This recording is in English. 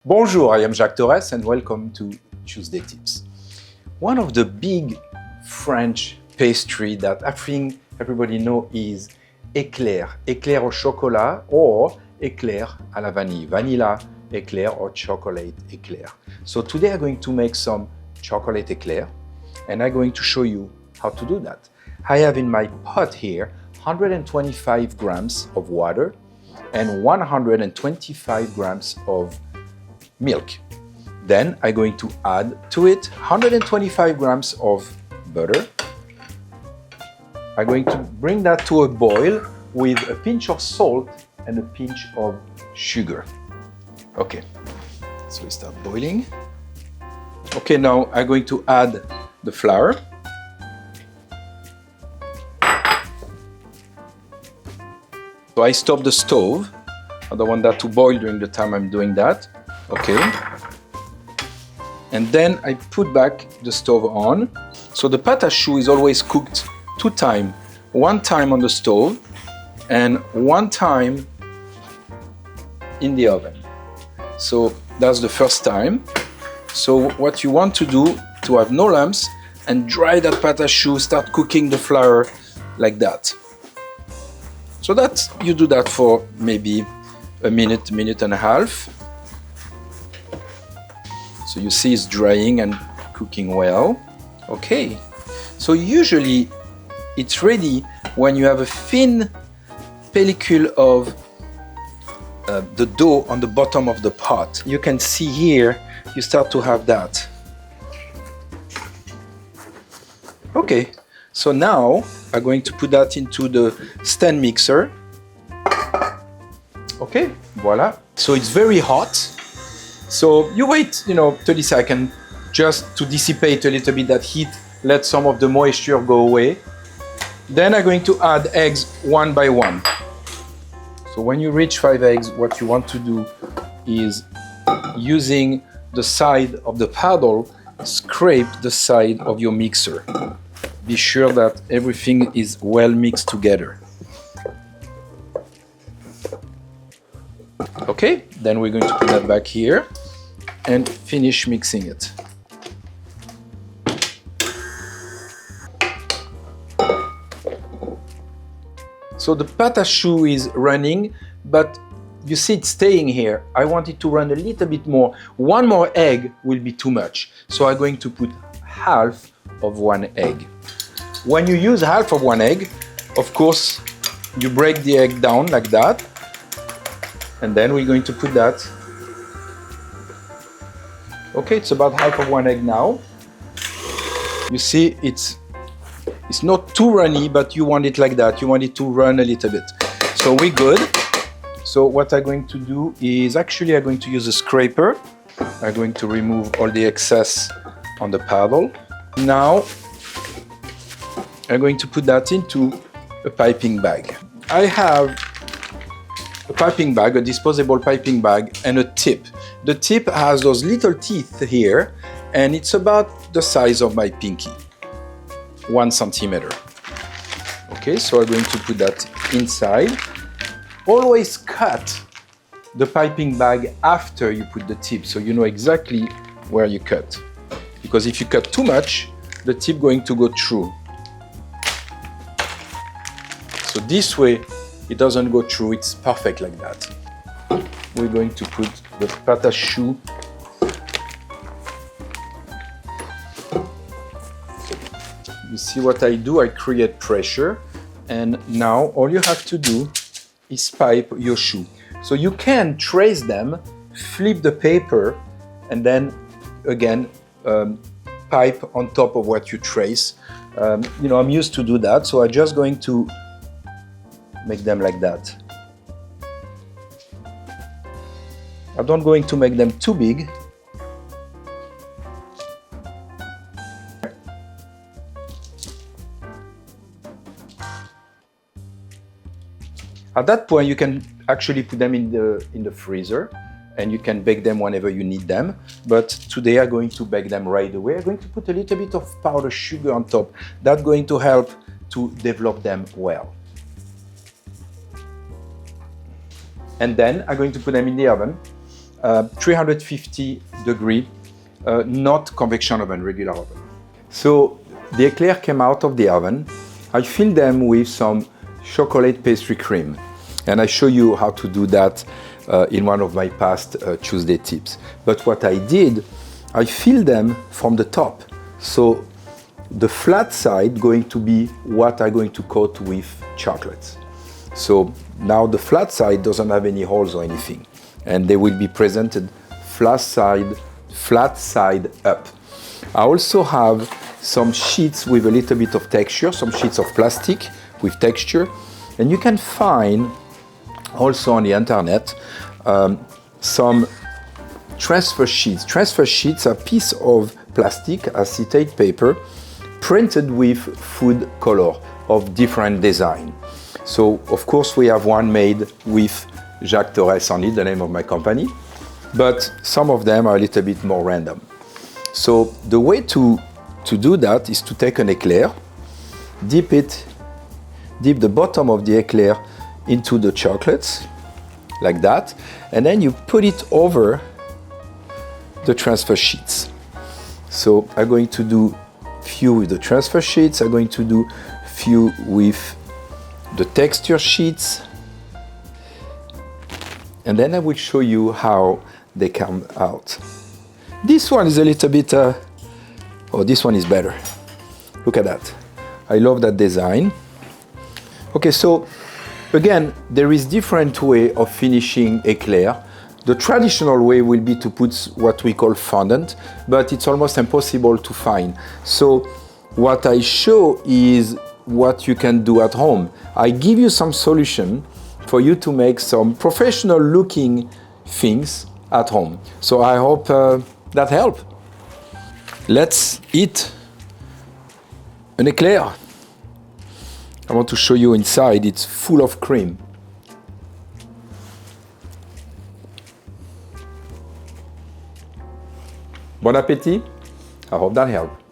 Bonjour, I am Jacques Torres and welcome to Tuesday Tips. One of the big French pastry that I think everybody knows is Eclair. Eclair au chocolat or Eclair à la vanille. Vanilla Eclair or chocolate Eclair. So today I'm going to make some chocolate Eclair and I'm going to show you how to do that. I have in my pot here 125 grams of water and 125 grams of milk. Then I'm going to add to it 125 grams of butter. I'm going to bring that to a boil with a pinch of salt and a pinch of sugar. Okay, so we start boiling. Okay, now I'm going to add the flour. So I stop the stove. I don't want that to boil during the time I'm doing that. Okay, and then I put back the stove on. So the pâte à choux is always cooked two times. One time on the stove and one time in the oven. So that's the first time. So what you want to do to have no lumps and dry that pâte à choux, start cooking the flour like that. So that you do that for maybe a minute, minute and a half. So you see it's drying and cooking well. Okay, so usually it's ready when you have a thin pellicule of the dough on the bottom of the pot. You can see here, you start to have that. Okay, so now I'm going to put that into the stand mixer. Okay, voila. So it's very hot. So you wait, 30 seconds just to dissipate a little bit that heat, let some of the moisture go away. Then I'm going to add eggs one by one. So when you reach 5 eggs, what you want to do is using the side of the paddle, scrape the side of your mixer. Be sure that everything is well mixed together. Okay, then we're going to put that back here and finish mixing it. So the pâte à choux is running, but you see it's staying here. I want it to run a little bit more. One more egg will be too much. So I'm going to put half of one egg. When you use half of one egg, of course, you break the egg down like that. And then we're going to put that. Okay, it's about half of one egg now. You see, it's not too runny, but you want it like that. You want it to run a little bit. So we're good. So what I'm going to do is actually I'm going to use a scraper. I'm going to remove all the excess on the paddle. Now I'm going to put that into a piping bag. I have a piping bag, a disposable piping bag, and a tip. The tip has those little teeth here, and it's about the size of my pinky, 1 centimeter. Okay, so I'm going to put that inside. Always cut the piping bag after you put the tip, so you know exactly where you cut. Because if you cut too much, the tip going to go through. So this way, it doesn't go through, it's perfect like that. We're going to put the pâte à choux. You see what I do? I create pressure, and now all you have to do is pipe your choux. So you can trace them, flip the paper, and then again pipe on top of what you trace. I'm used to do that, so I'm just going to make them like that. I'm not going to make them too big. At that point, you can actually put them in the freezer, and you can bake them whenever you need them. But today I'm going to bake them right away. I'm going to put a little bit of powdered sugar on top. That's going to help to develop them well. And then I'm going to put them in the oven 350 degree, not convection oven, regular oven. So the eclair came out of the oven. I filled them with some chocolate pastry cream. And I show you how to do that in one of my past Tuesday tips. But what I did, I filled them from the top. So the flat side going to be what I'm going to coat with chocolates. So now the flat side doesn't have any holes or anything. And they will be presented flat side up. I also have some sheets with a little bit of texture, some sheets of plastic with texture. And you can find also on the internet some transfer sheets. Transfer sheets are a piece of plastic, acetate paper, printed with food color of different design. So of course we have one made with Jacques Torres on it, the name of my company, but some of them are a little bit more random. So the way to do that is to take an eclair, dip the bottom of the eclair into the chocolates, like that, and then you put it over the transfer sheets. So I'm going to do few with the transfer sheets, I'm going to do few with the texture sheets, and then I will show you how they come out. This one is a little bit, oh, this one is better. Look at that. I love that design. Okay, so again, there is different way of finishing eclair. The traditional way will be to put what we call fondant, but it's almost impossible to find. So what I show is what you can do at home. I give you some solution for you to make some professional looking things at home. So I hope that helped. Let's eat an eclair. I want to show you inside, it's full of cream. Bon appétit. I hope that helped.